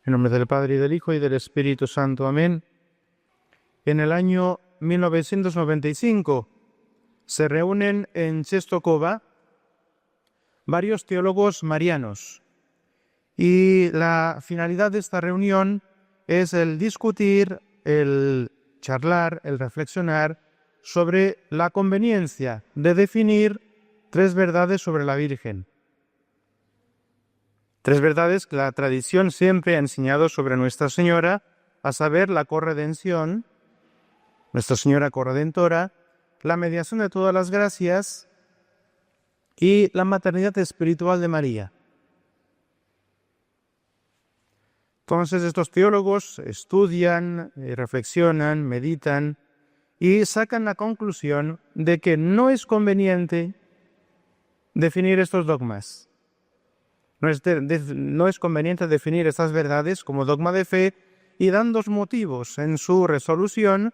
En nombre del Padre, y del Hijo, y del Espíritu Santo. Amén. En el año 1995 se reúnen en Czestochowa varios teólogos marianos. Y la finalidad de esta reunión es el discutir, el charlar, el reflexionar sobre la conveniencia de definir tres verdades sobre la Virgen. Tres verdades que la tradición siempre ha enseñado sobre Nuestra Señora, a saber, la corredención, Nuestra Señora corredentora, la mediación de todas las gracias y la maternidad espiritual de María. Entonces estos teólogos estudian, reflexionan, meditan y sacan la conclusión de que no es conveniente definir estos dogmas. No es conveniente definir estas verdades como dogma de fe, y dan dos motivos en su resolución.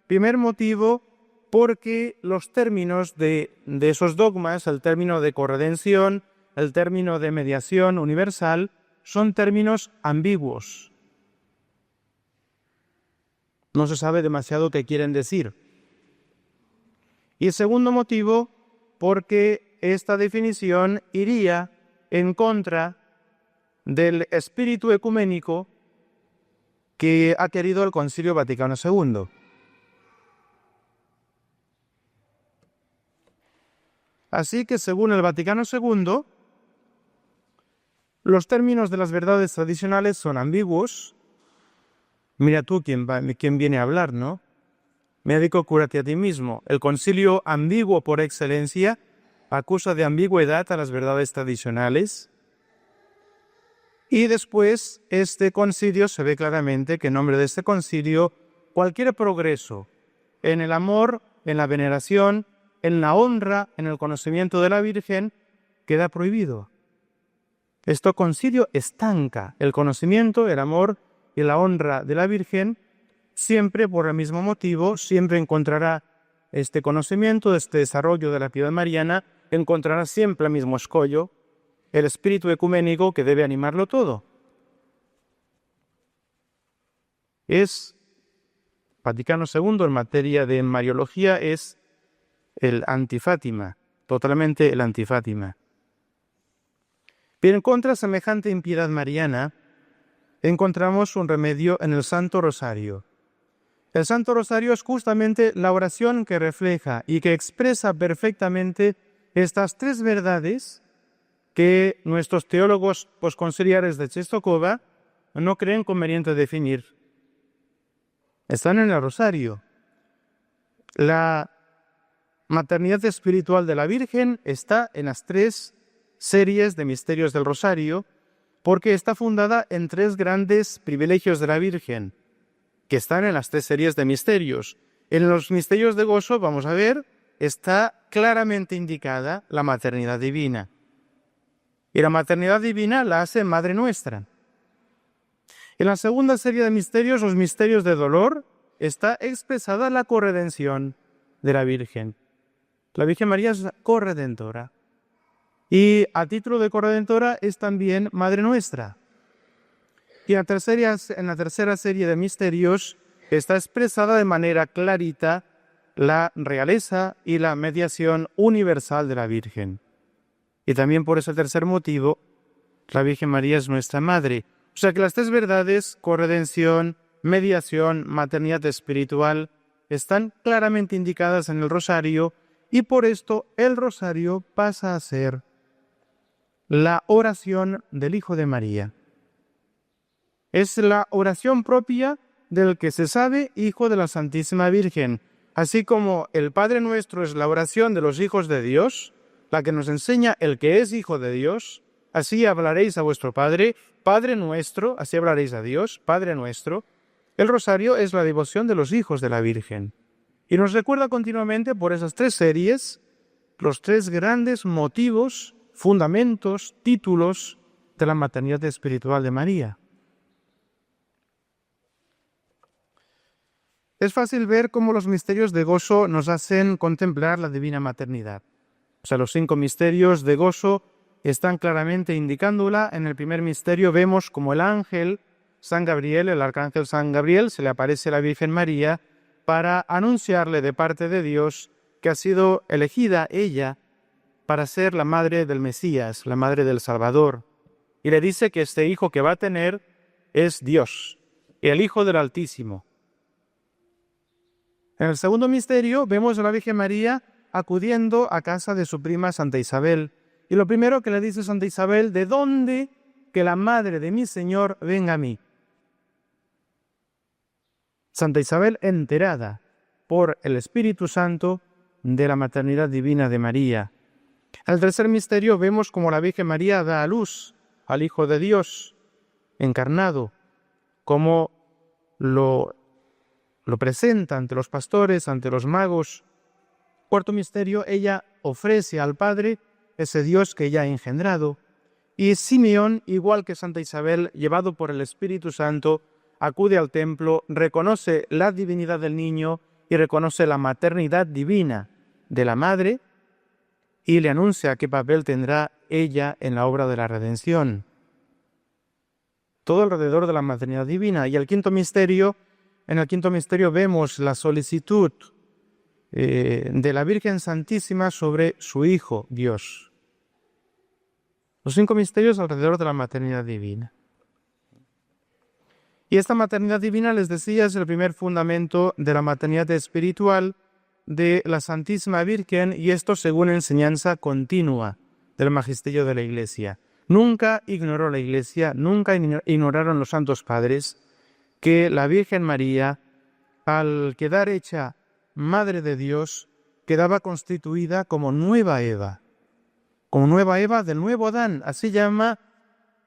Primer motivo, porque los términos de esos dogmas, el término de corredención, el término de mediación universal, son términos ambiguos. No se sabe demasiado qué quieren decir. Y el segundo motivo, porque esta definición iría en contra del espíritu ecuménico que ha querido el Concilio Vaticano II. Así que, según el Vaticano II, los términos de las verdades tradicionales son ambiguos. Mira tú quién viene a hablar, ¿no? Médico, cúrate a ti mismo. El concilio ambiguo por excelencia acusa de ambigüedad a las verdades tradicionales. Y después, este concilio se ve claramente que en nombre de este concilio, cualquier progreso en el amor, en la veneración, en la honra, en el conocimiento de la Virgen, queda prohibido. Este concilio estanca el conocimiento, el amor y la honra de la Virgen. Siempre por el mismo motivo, siempre encontrará este conocimiento, este desarrollo de la piedad mariana, encontrará siempre el mismo escollo, el espíritu ecuménico que debe animarlo todo. Es Vaticano II en materia de mariología, es el antifátima, totalmente el antifátima. Bien, contra semejante impiedad mariana, encontramos un remedio en el Santo Rosario. El Santo Rosario es justamente la oración que refleja y que expresa perfectamente estas tres verdades que nuestros teólogos posconciliares de Czestochowa no creen conveniente definir. Están en el Rosario. La maternidad espiritual de la Virgen está en las tres series de misterios del Rosario, porque está fundada en tres grandes privilegios de la Virgen, que están en las tres series de misterios. En los misterios de gozo, vamos a ver, está claramente indicada la maternidad divina. Y la maternidad divina la hace Madre Nuestra. En la segunda serie de misterios, los misterios de dolor, está expresada la corredención de la Virgen. La Virgen María es corredentora. Y a título de corredentora es también Madre Nuestra. Y en la tercera serie de misterios está expresada de manera clarita la realeza y la mediación universal de la Virgen. Y también por ese tercer motivo, la Virgen María es nuestra Madre. O sea que las tres verdades, corredención, mediación, maternidad espiritual, están claramente indicadas en el Rosario, y por esto el Rosario pasa a ser la oración del Hijo de María. Es la oración propia del que se sabe Hijo de la Santísima Virgen. Así como el Padre Nuestro es la oración de los hijos de Dios, la que nos enseña el que es Hijo de Dios, así hablaréis a vuestro Padre, Padre Nuestro, así hablaréis a Dios, Padre Nuestro. El Rosario es la devoción de los hijos de la Virgen. Y nos recuerda continuamente por esas tres series los tres grandes motivos, fundamentos, títulos de la maternidad espiritual de María. Es fácil ver cómo los misterios de gozo nos hacen contemplar la divina maternidad. O sea, los 5 misterios de gozo están claramente indicándola. En el primer misterio vemos como el ángel San Gabriel, el arcángel San Gabriel, se le aparece a la Virgen María para anunciarle de parte de Dios que ha sido elegida ella para ser la madre del Mesías, la madre del Salvador. Y le dice que este hijo que va a tener es Dios, el Hijo del Altísimo. En el segundo misterio vemos a la Virgen María acudiendo a casa de su prima Santa Isabel. Y lo primero que le dice Santa Isabel: ¿de dónde que la madre de mi Señor venga a mí? Santa Isabel, enterada por el Espíritu Santo de la maternidad divina de María. En el tercer misterio vemos como la Virgen María da a luz al Hijo de Dios encarnado, como lo presenta ante los pastores, ante los magos. Cuarto misterio, ella ofrece al Padre ese Dios que ella ha engendrado. Y Simeón, igual que Santa Isabel, llevado por el Espíritu Santo, acude al templo, reconoce la divinidad del niño y reconoce la maternidad divina de la madre y le anuncia qué papel tendrá ella en la obra de la redención. Todo alrededor de la maternidad divina. Y en el quinto misterio vemos la solicitud de la Virgen Santísima sobre su Hijo, Dios. Los 5 misterios alrededor de la maternidad divina. Y esta maternidad divina, les decía, es el primer fundamento de la maternidad espiritual de la Santísima Virgen, y esto según enseñanza continua del magisterio de la Iglesia. Nunca ignoró la Iglesia, nunca ignoraron los santos padres que la Virgen María, al quedar hecha Madre de Dios, quedaba constituida como nueva Eva del nuevo Adán. Así llama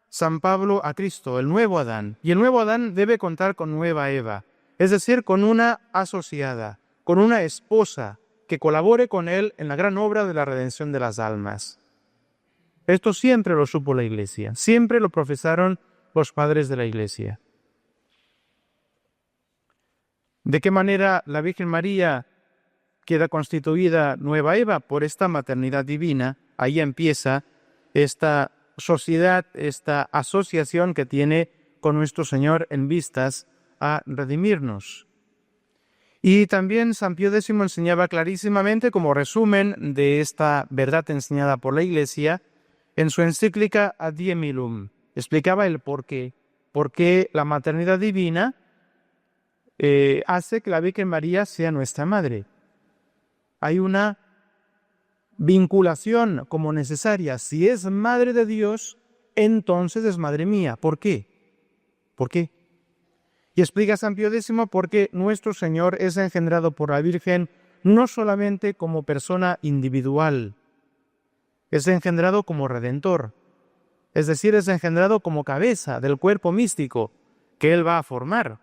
San Pablo a Cristo, el nuevo Adán. Y el nuevo Adán debe contar con nueva Eva, es decir, con una asociada, con una esposa que colabore con él en la gran obra de la redención de las almas. Esto siempre lo supo la Iglesia, siempre lo profesaron los padres de la Iglesia. ¿De qué manera la Virgen María queda constituida nueva Eva? Por esta maternidad divina. Ahí empieza esta sociedad, esta asociación que tiene con nuestro Señor en vistas a redimirnos. Y también San Pío X enseñaba clarísimamente, como resumen de esta verdad enseñada por la Iglesia, en su encíclica Ad Diem Illum, explicaba el por qué la maternidad divina hace que la Virgen María sea nuestra madre. Hay una vinculación como necesaria. Si es madre de Dios, entonces es madre mía. ¿Por qué? ¿Por qué? Y explica San Pío X porque nuestro Señor es engendrado por la Virgen no solamente como persona individual, es engendrado como redentor, es decir, es engendrado como cabeza del cuerpo místico que Él va a formar.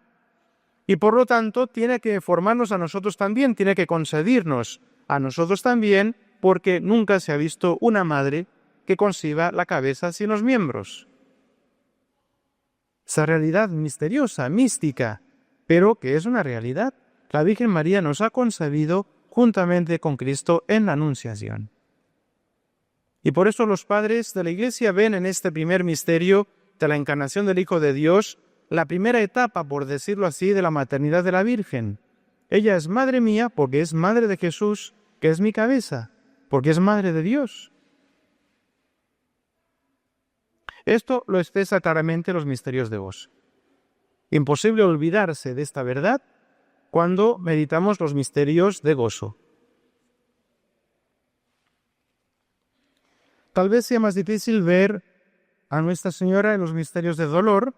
Y por lo tanto tiene que formarnos a nosotros también, tiene que concedernos a nosotros también, porque nunca se ha visto una madre que conciba la cabeza sin los miembros. Esa realidad misteriosa, mística, pero que es una realidad. La Virgen María nos ha concebido juntamente con Cristo en la Anunciación. Y por eso los padres de la Iglesia ven en este primer misterio de la encarnación del Hijo de Dios la primera etapa, por decirlo así, de la maternidad de la Virgen. Ella es madre mía porque es madre de Jesús, que es mi cabeza, porque es madre de Dios. Esto lo expresa claramente los misterios de gozo. Imposible olvidarse de esta verdad cuando meditamos los misterios de gozo. Tal vez sea más difícil ver a Nuestra Señora en los misterios de dolor,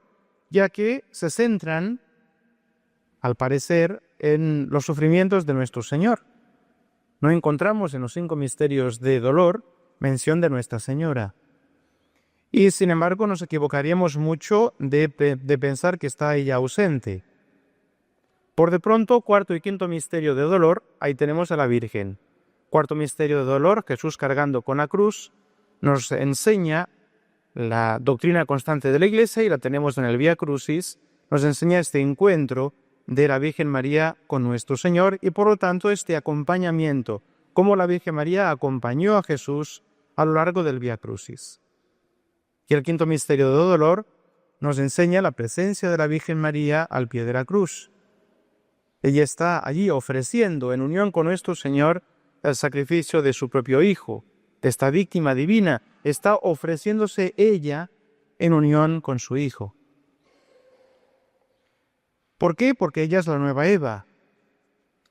ya que se centran, al parecer, en los sufrimientos de nuestro Señor. No encontramos en los 5 misterios de dolor mención de Nuestra Señora. Y sin embargo nos equivocaríamos mucho de pensar que está ella ausente. Por de pronto, 4 y 5 misterio de dolor, ahí tenemos a la Virgen. 4 misterio de dolor, Jesús cargando con la cruz, nos enseña la doctrina constante de la Iglesia, y la tenemos en el Vía Crucis, nos enseña este encuentro de la Virgen María con nuestro Señor y por lo tanto este acompañamiento, cómo la Virgen María acompañó a Jesús a lo largo del Vía Crucis. Y el 5 misterio de dolor, nos enseña la presencia de la Virgen María al pie de la cruz. Ella está allí ofreciendo en unión con nuestro Señor el sacrificio de su propio Hijo, de esta víctima divina. Está ofreciéndose ella en unión con su Hijo. ¿Por qué? Porque ella es la nueva Eva.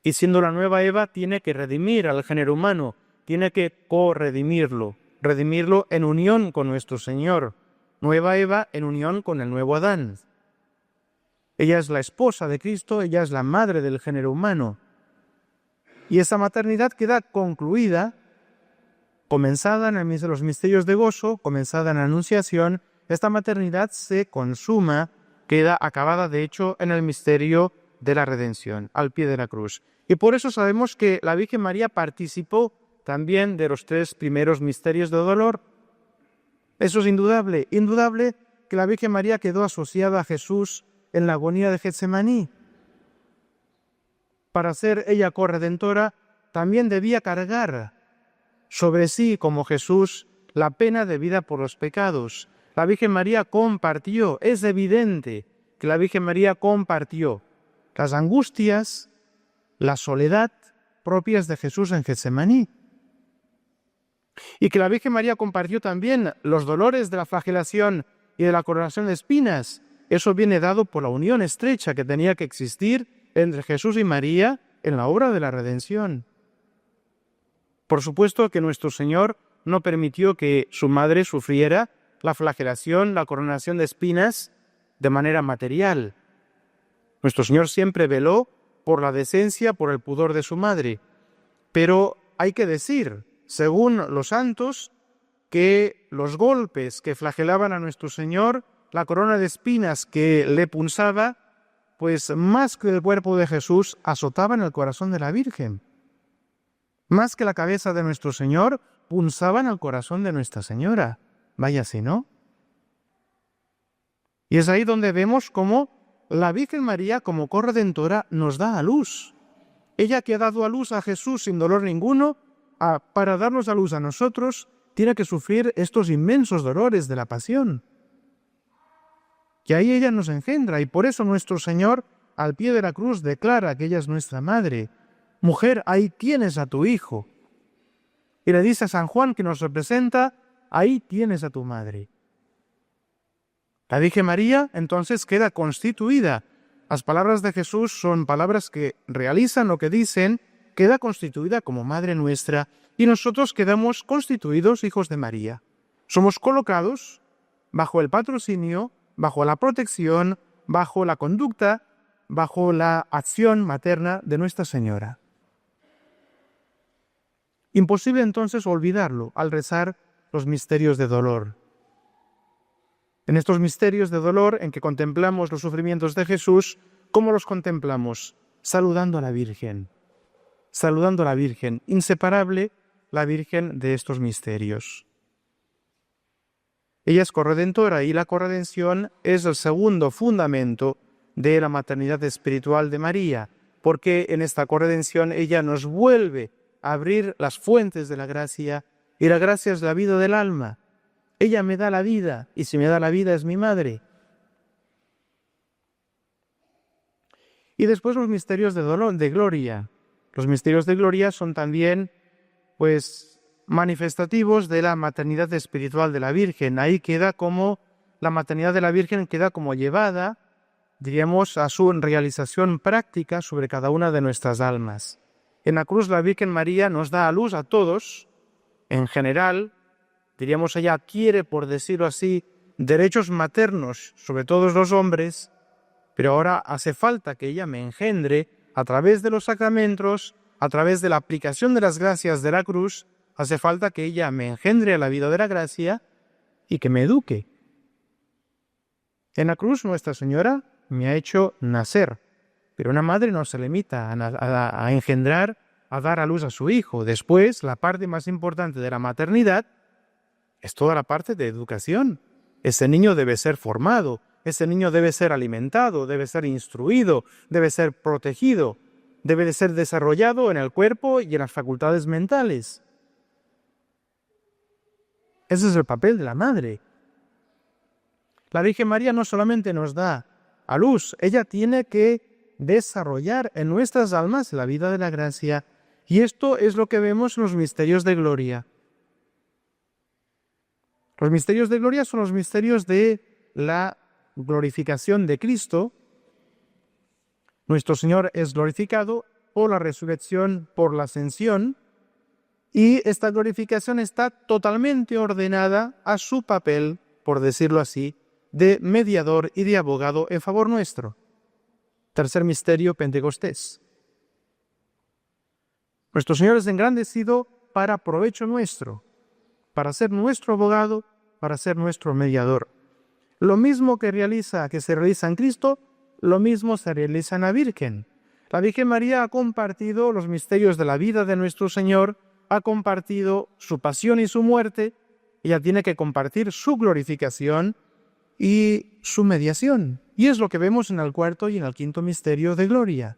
Y siendo la nueva Eva, tiene que redimir al género humano, tiene que corredimirlo, redimirlo en unión con nuestro Señor. Nueva Eva en unión con el nuevo Adán. Ella es la esposa de Cristo, ella es la madre del género humano. Y esa maternidad queda concluida, comenzada en los misterios de gozo, comenzada en la Anunciación. Esta maternidad se consuma, queda acabada de hecho en el misterio de la redención, al pie de la cruz. Y por eso sabemos que la Virgen María participó también de los 3 primeros misterios de dolor. Eso es indudable, indudable que la Virgen María quedó asociada a Jesús en la agonía de Getsemaní. Para ser ella corredentora, también debía cargar sobre sí, como Jesús, la pena debida por los pecados. La Virgen María compartió, es evidente que la Virgen María compartió las angustias, la soledad propias de Jesús en Getsemaní. Y que la Virgen María compartió también los dolores de la flagelación y de la coronación de espinas. Eso viene dado por la unión estrecha que tenía que existir entre Jesús y María en la obra de la redención. Por supuesto que nuestro Señor no permitió que su madre sufriera la flagelación, la coronación de espinas de manera material. Nuestro Señor siempre veló por la decencia, por el pudor de su madre. Pero hay que decir, según los santos, que los golpes que flagelaban a nuestro Señor, la corona de espinas que le punzaba, pues más que el cuerpo de Jesús, azotaban el corazón de la Virgen. Más que la cabeza de nuestro Señor, punzaban el corazón de Nuestra Señora. Vaya si no. Y es ahí donde vemos cómo la Virgen María, como corredentora, nos da a luz. Ella que ha dado a luz a Jesús sin dolor ninguno, para darnos a luz a nosotros, tiene que sufrir estos inmensos dolores de la pasión. Y ahí ella nos engendra, y por eso nuestro Señor, al pie de la cruz, declara que ella es nuestra madre. Mujer, ahí tienes a tu hijo. Y le dice a San Juan, que nos representa, ahí tienes a tu madre. La Virgen María entonces queda constituida. Las palabras de Jesús son palabras que realizan lo que dicen, queda constituida como Madre nuestra, y nosotros quedamos constituidos hijos de María. Somos colocados bajo el patrocinio, bajo la protección, bajo la conducta, bajo la acción materna de Nuestra Señora. Imposible entonces olvidarlo al rezar los misterios de dolor. En estos misterios de dolor en que contemplamos los sufrimientos de Jesús, ¿cómo los contemplamos? Saludando a la Virgen. Saludando a la Virgen, inseparable la Virgen de estos misterios. Ella es corredentora y la corredención es el segundo fundamento de la maternidad espiritual de María, porque en esta corredención ella nos vuelve a abrir las fuentes de la gracia, y la gracia es la vida del alma. Ella me da la vida, y si me da la vida es mi madre. Y después los misterios de dolor, de gloria. Los misterios de gloria son también, pues, manifestativos de la maternidad espiritual de la Virgen. Ahí queda como, la maternidad de la Virgen queda como llevada, diríamos, a su realización práctica sobre cada una de nuestras almas. En la cruz la Virgen María nos da a luz a todos, en general, diríamos, ella adquiere, por decirlo así, derechos maternos sobre todos los hombres, pero ahora hace falta que ella me engendre a través de los sacramentos, a través de la aplicación de las gracias de la cruz, hace falta que ella me engendre a la vida de la gracia y que me eduque. En la cruz Nuestra Señora me ha hecho nacer, pero una madre no se limita a engendrar, a dar a luz a su hijo. Después, la parte más importante de la maternidad es toda la parte de educación. Ese niño debe ser formado, ese niño debe ser alimentado, debe ser instruido, debe ser protegido, debe de ser desarrollado en el cuerpo y en las facultades mentales. Ese es el papel de la madre. La Virgen María no solamente nos da a luz, ella tiene que desarrollar en nuestras almas la vida de la gracia. Y esto es lo que vemos en los misterios de gloria. Los misterios de gloria son los misterios de la glorificación de Cristo. Nuestro Señor es glorificado por la resurrección, por la ascensión, y esta glorificación está totalmente ordenada a su papel, por decirlo así, de mediador y de abogado en favor nuestro. Tercer misterio, Pentecostés. Nuestro Señor es engrandecido para provecho nuestro, para ser nuestro abogado, para ser nuestro mediador. Lo mismo que se realiza en Cristo, lo mismo se realiza en la Virgen. La Virgen María ha compartido los misterios de la vida de nuestro Señor, ha compartido su pasión y su muerte, ella tiene que compartir su glorificación y su mediación. Y es lo que vemos en el cuarto y en el quinto misterio de gloria.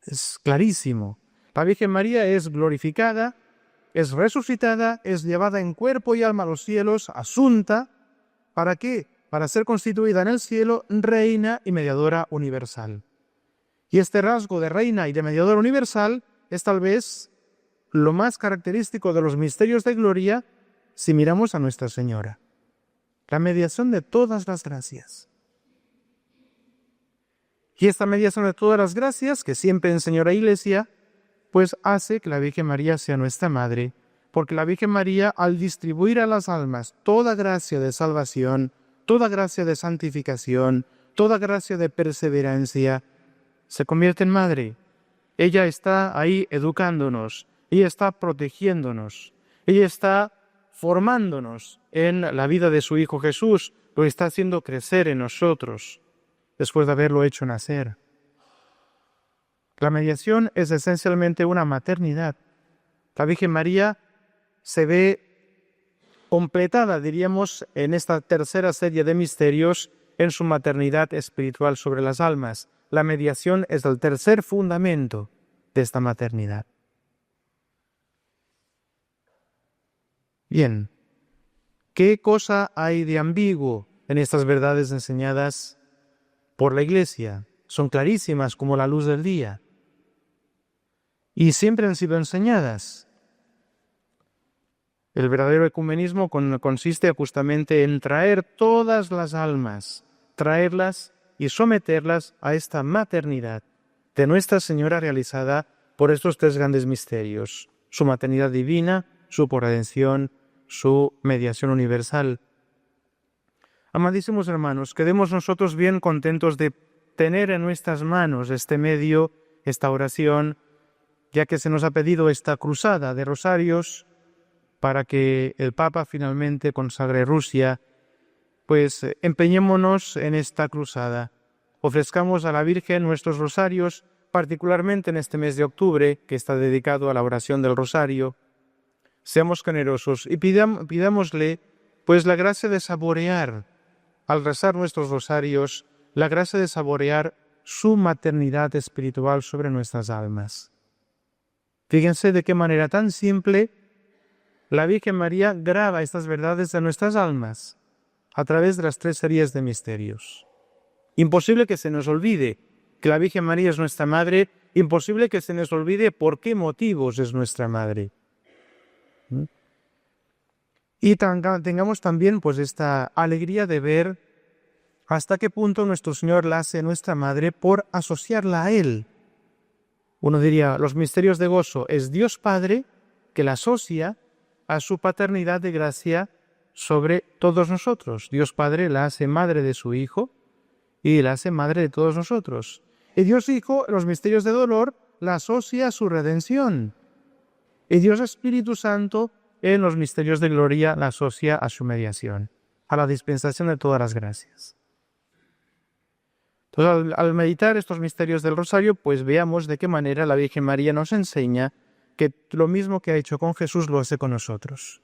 Es clarísimo. La Virgen María es glorificada, es resucitada, es llevada en cuerpo y alma a los cielos, asunta. ¿Para qué? Para ser constituida en el cielo reina y mediadora universal. Y este rasgo de reina y de mediadora universal es tal vez lo más característico de los misterios de gloria si miramos a Nuestra Señora. La mediación de todas las gracias. Y esta mediación de todas las gracias, que siempre enseñó la Iglesia, pues hace que la Virgen María sea nuestra Madre, porque la Virgen María, al distribuir a las almas toda gracia de salvación, toda gracia de santificación, toda gracia de perseverancia, se convierte en Madre. Ella está ahí educándonos, ella está protegiéndonos, ella está formándonos en la vida de su Hijo Jesús, lo está haciendo crecer en nosotros, después de haberlo hecho nacer. La mediación es esencialmente una maternidad. La Virgen María se ve completada, diríamos, en esta tercera serie de misterios en su maternidad espiritual sobre las almas. La mediación es el tercer fundamento de esta maternidad. Bien, ¿qué cosa hay de ambiguo en estas verdades enseñadas por la Iglesia? Son clarísimas como la luz del día. Y siempre han sido enseñadas. El verdadero ecumenismo consiste justamente en traer todas las almas, traerlas y someterlas a esta maternidad de Nuestra Señora realizada por estos tres grandes misterios: su maternidad divina, su redención, su mediación universal. Amadísimos hermanos, quedemos nosotros bien contentos de tener en nuestras manos este medio, esta oración, ya que se nos ha pedido esta cruzada de rosarios para que el Papa finalmente consagre Rusia. Pues empeñémonos en esta cruzada. Ofrezcamos a la Virgen nuestros rosarios, particularmente en este mes de octubre, que está dedicado a la oración del rosario. Seamos generosos y pidámosle pues la gracia de saborear, al rezar nuestros rosarios, la gracia de saborear su maternidad espiritual sobre nuestras almas. Fíjense de qué manera tan simple la Virgen María graba estas verdades de nuestras almas a través de las tres series de misterios. Imposible que se nos olvide que la Virgen María es nuestra Madre, imposible que se nos olvide por qué motivos es nuestra Madre. Y tengamos también pues esta alegría de ver hasta qué punto nuestro Señor la hace nuestra Madre por asociarla a Él. Uno diría, los misterios de gozo es Dios Padre que la asocia a su paternidad de gracia sobre todos nosotros. Dios Padre la hace madre de su Hijo y la hace madre de todos nosotros. Y Dios Hijo, en los misterios de dolor, la asocia a su redención. Y Dios Espíritu Santo, en los misterios de gloria, la asocia a su mediación, a la dispensación de todas las gracias. Entonces, al meditar estos misterios del rosario, pues veamos de qué manera la Virgen María nos enseña que lo mismo que ha hecho con Jesús lo hace con nosotros.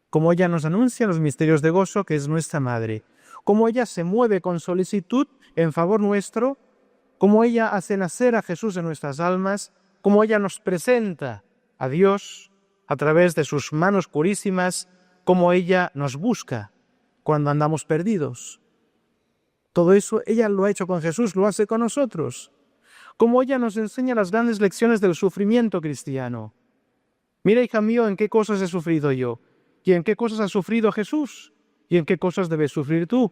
Como ella nos anuncia los misterios de gozo, que es nuestra Madre. Como ella se mueve con solicitud en favor nuestro, como ella hace nacer a Jesús en nuestras almas, como ella nos presenta a Dios a través de sus manos purísimas, como ella nos busca cuando andamos perdidos. Todo eso ella lo ha hecho con Jesús, lo hace con nosotros. Como ella nos enseña las grandes lecciones del sufrimiento cristiano. Mira, hija mío, en qué cosas he sufrido yo, y en qué cosas ha sufrido Jesús, y en qué cosas debes sufrir tú.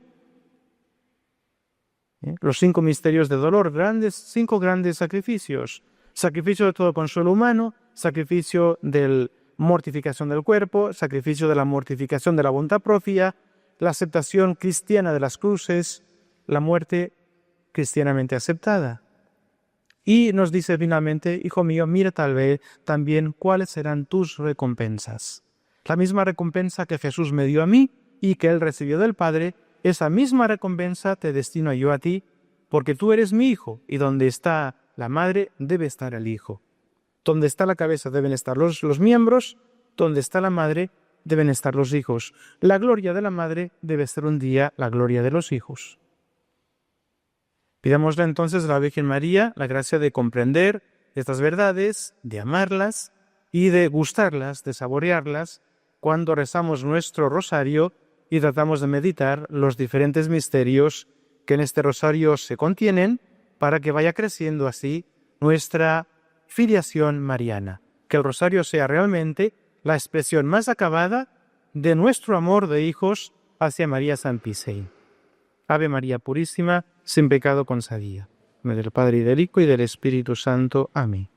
Los 5 misterios de dolor, 5 grandes sacrificios. Sacrificio de todo consuelo humano, sacrificio de mortificación del cuerpo, sacrificio de la mortificación de la voluntad propia, la aceptación cristiana de las cruces, la muerte cristianamente aceptada. Y nos dice finalmente, hijo mío, mira tal vez también cuáles serán tus recompensas. La misma recompensa que Jesús me dio a mí y que Él recibió del Padre, esa misma recompensa te destino yo a ti, porque tú eres mi hijo, y donde está la madre debe estar el hijo. Donde está la cabeza deben estar los miembros, donde está la madre deben estar los hijos. La gloria de la madre debe ser un día la gloria de los hijos. Pidámosle entonces a la Virgen María la gracia de comprender estas verdades, de amarlas y de gustarlas, de saborearlas, cuando rezamos nuestro rosario y tratamos de meditar los diferentes misterios que en este rosario se contienen, para que vaya creciendo así nuestra filiación mariana. Que el rosario sea realmente la expresión más acabada de nuestro amor de hijos hacia María Santísima. Ave María Purísima, sin pecado concebida. En nombre del Padre, y del Hijo, y del Espíritu Santo. Amén.